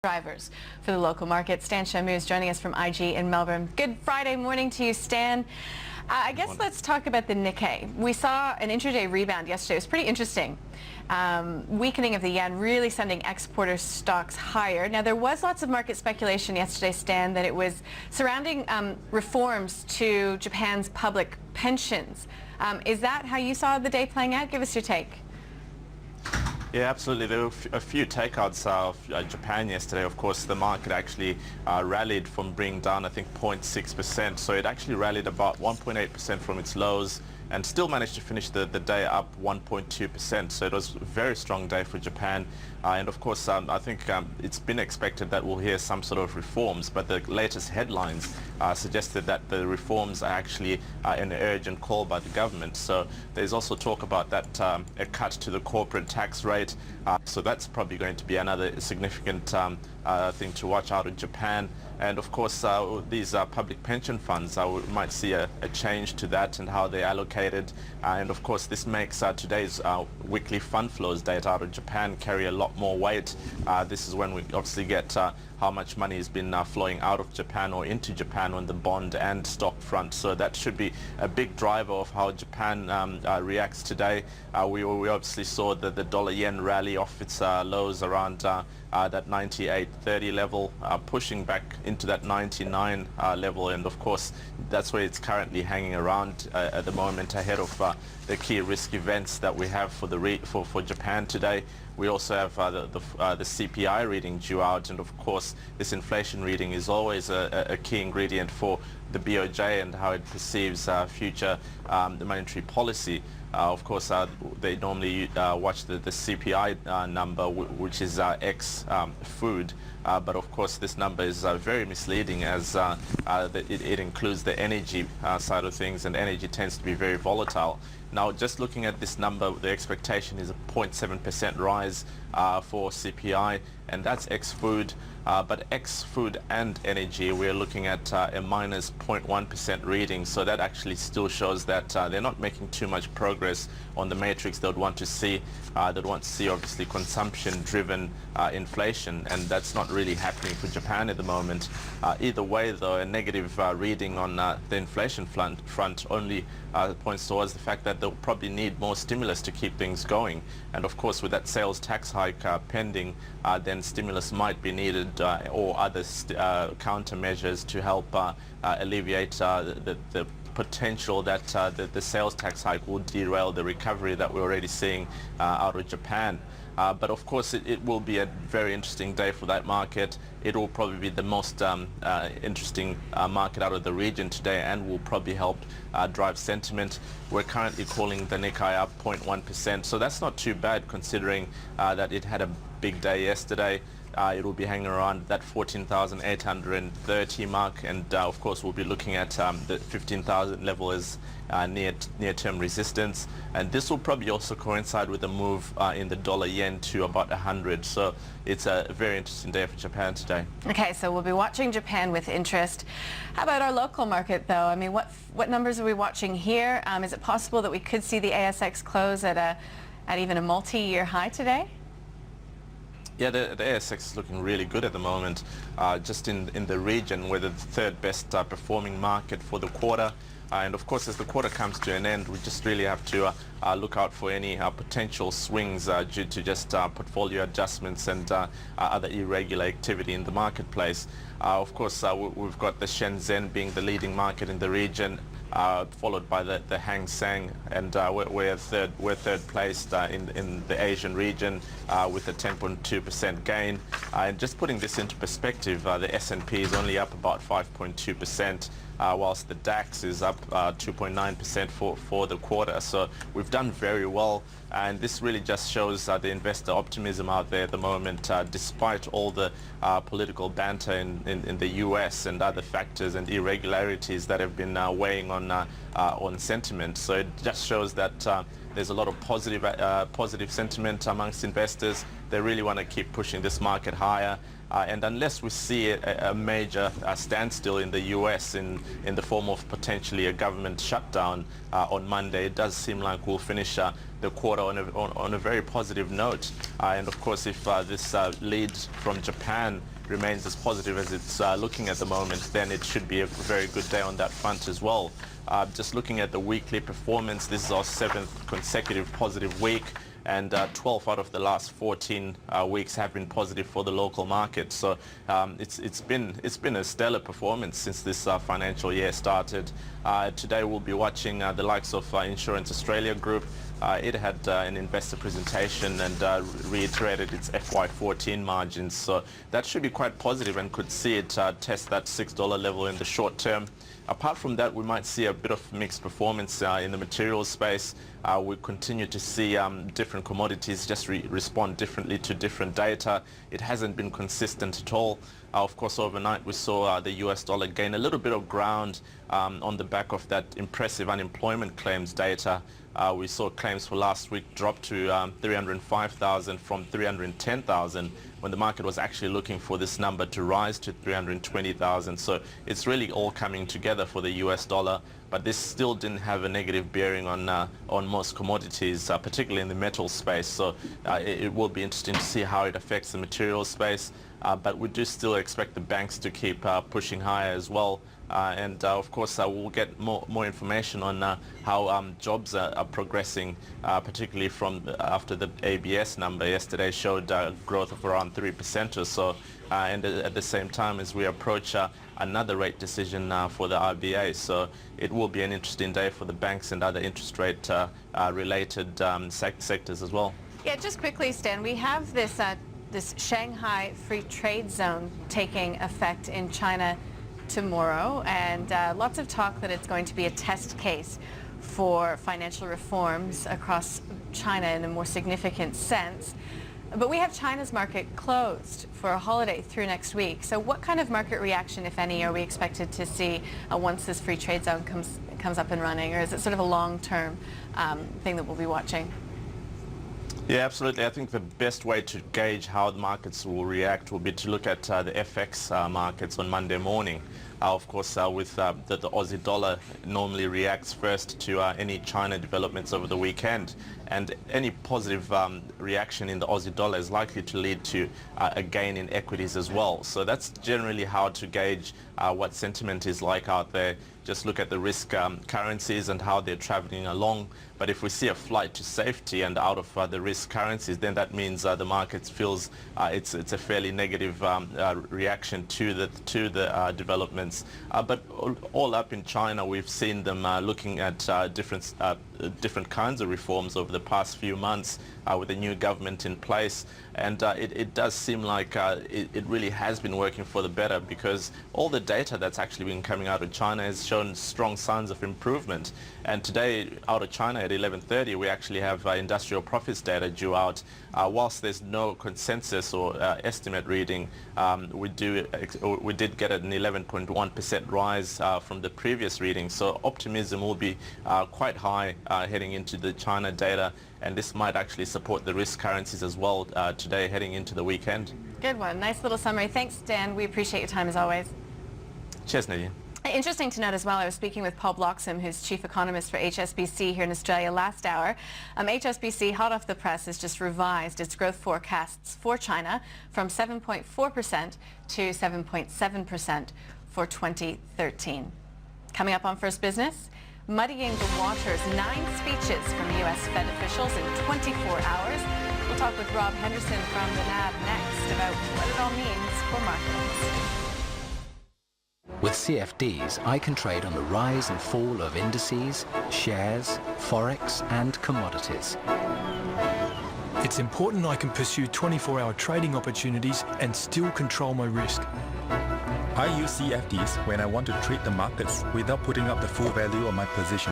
Drivers for the local market. Stan Shamu is joining us from IG in Melbourne. Good Friday morning to you, Stan. I guess let's talk about the Nikkei. We saw an intraday rebound yesterday. It was pretty interesting. Weakening of the yen really sending exporter stocks higher. Now, there was lots of market speculation yesterday, Stan, that it was surrounding reforms to Japan's public pensions. Is that how you saw the day playing out? Give us your take. Yeah, absolutely. There were a few takeouts of Japan yesterday. Of course, the market actually rallied from being down, I think, 0.6%. So it actually rallied about 1.8% from its lows and still managed to finish the day up 1.2%. So it was a very strong day for Japan. And of course, I think it's been expected that we'll hear some sort of reforms, but the latest headlines suggested that the reforms are actually an urgent call by the government. So there's also talk about that a cut to the corporate tax rate. So that's probably going to be another significant thing to watch out of Japan. And of course, these public pension funds, we might see a change to that and how they're allocated. And of course, this makes today's weekly fund flows data out of Japan carry a lot more weight. This is when we obviously get how much money has been flowing out of Japan or into Japan on the bond and stock front. So that should be a big driver of how Japan reacts today. We obviously saw the dollar-yen rally off its lows around that 98.30 level, pushing back into that 99 level, and of course that's where it's currently hanging around at the moment, ahead of the key risk events that we have for Japan today. We also have the CPI reading due out, and of course this inflation reading is always a key ingredient for the BOJ and how it perceives future monetary policy. Of course, they normally watch the CPI number, which is ex-food. But of course, this number is very misleading, as it includes the energy side of things, and energy tends to be very volatile. Now, just looking at this number, the expectation is a 0.7% rise for CPI, and that's ex-food. But ex-food and energy, we're looking at a minus 0.1% reading. So that actually still shows that they're not making too much progress on the matrix they'd want to see. They'd want to see, obviously, consumption-driven inflation, and that's not really happening for Japan at the moment. Either way, though, a negative reading on the inflation front only points towards the fact that they'll probably need more stimulus to keep things going. And of course, with that sales tax hike pending, then stimulus might be needed, or other countermeasures to help alleviate the potential that the sales tax hike will derail the recovery that we're already seeing out of Japan. But of course, it will be a very interesting day for that market. It will probably be the most interesting market out of the region today, and will probably help drive sentiment. We're currently calling the Nikkei up 0.1%, so that's not too bad considering that it had a big day yesterday. It will be hanging around that 14,830 mark, and of course we'll be looking at the 15,000 level as near-term resistance, and this will probably also coincide with a move in the dollar-yen to about 100. So it's a very interesting day for Japan today. Okay, so we'll be watching Japan with interest. How about our local market, though? I mean, what numbers are we watching here? Is it possible that we could see the ASX close at even a multi-year high today? Yeah, the ASX is looking really good at the moment. Just in the region, we're the third best performing market for the quarter. And of course, as the quarter comes to an end, we just really have to look out for any potential swings due to just portfolio adjustments and other irregular activity in the marketplace. Of course, we've got the Shenzhen being the leading market in the region, followed by the Hang Seng, and we're third placed in the Asian region with a 10.2% gain. And just putting this into perspective, the S&P is only up about 5.2%. Whilst the DAX is up 2.9% for the quarter. So we've done very well, and this really just shows the investor optimism out there at the moment, despite all the political banter in the US and other factors and irregularities that have been weighing on sentiment. So it just shows that there's a lot of positive sentiment amongst investors. They really want to keep pushing this market higher, And unless we see a major standstill in the US in the form of potentially a government shutdown on Monday, it does seem like we'll finish the quarter on a very positive note. And of course, if this lead from Japan remains as positive as it's looking at the moment, then it should be a very good day on that front as well. Just looking at the weekly performance, this is our 7th consecutive positive week, and 12 out of the last 14 weeks have been positive for the local market. So it's been a stellar performance since this financial year started. Today we'll be watching the likes of Insurance Australia Group. It had an investor presentation and reiterated its FY14 margins, so that should be quite positive and could see it test that $6 level in the short term. Apart from that, we might see a bit of mixed performance in the materials space. We continue to see different commodities just respond differently to different data. It hasn't been consistent at all. Of course, overnight we saw the US dollar gain a little bit of ground on the back of that impressive unemployment claims data. We saw claims for last week drop to 305,000 from 310,000 when the market was actually looking for this number to rise to 320,000. So it's really all coming together for the US dollar, but this still didn't have a negative bearing on most commodities, particularly in the metal space. So it will be interesting to see how it affects the materials space, but we do still expect the banks to keep pushing higher as well. And of course we'll get more information on how jobs are progressing, particularly from after the ABS number yesterday showed growth of around 3% or so, and at the same time as we approach another rate decision for the RBA. So it will be an interesting day for the banks and other interest rate related sectors as well. Yeah, just quickly, Stan, we have this Shanghai Free Trade Zone taking effect in China tomorrow, and lots of talk that it's going to be a test case for financial reforms across China in a more significant sense. But we have China's market closed for a holiday through next week. So what kind of market reaction, if any, are we expected to see once this free trade zone comes up and running? Or is it sort of a long-term thing that we'll be watching? Yeah, absolutely. I think the best way to gauge how the markets will react will be to look at the FX markets on Monday morning. Of course, with the Aussie dollar normally reacts first to any China developments over the weekend, and any positive reaction in the Aussie dollar is likely to lead to a gain in equities as well. So that's generally how to gauge what sentiment is like out there. Just look at the risk currencies and how they're traveling along. But if we see a flight to safety and out of the risk currencies, then that means the market feels it's a fairly negative reaction to the developments. But all up in China, we've seen them looking at different kinds of reforms over the past few months with the new government in place, and it does seem like it really has been working for the better, because all the data that's actually been coming out of China has shown strong signs of improvement. And today out of China at 11:30 we actually have industrial profits data due out. Whilst there's no consensus or estimate reading, we did get an 11.1% rise from the previous reading, so optimism will be quite high heading into the China data, and this might actually support the risk currencies as well today heading into the weekend. Good one. Nice little summary. Thanks, Dan. We appreciate your time as always. Cheers, Nadine. Interesting to note as well, I was speaking with Paul Bloxham, who's chief economist for HSBC here in Australia last hour. HSBC, hot off the press, has just revised its growth forecasts for China from 7.4% to 7.7% for 2013. Coming up on First Business, muddying the waters, 9 speeches from US Fed officials in 24 hours. We'll talk with Rob Henderson from the NAB next about what it all means for markets. With CFDs, I can trade on the rise and fall of indices, shares, forex and commodities. It's important I can pursue 24-hour trading opportunities and still control my risk. I use CFDs when I want to trade the markets without putting up the full value of my position.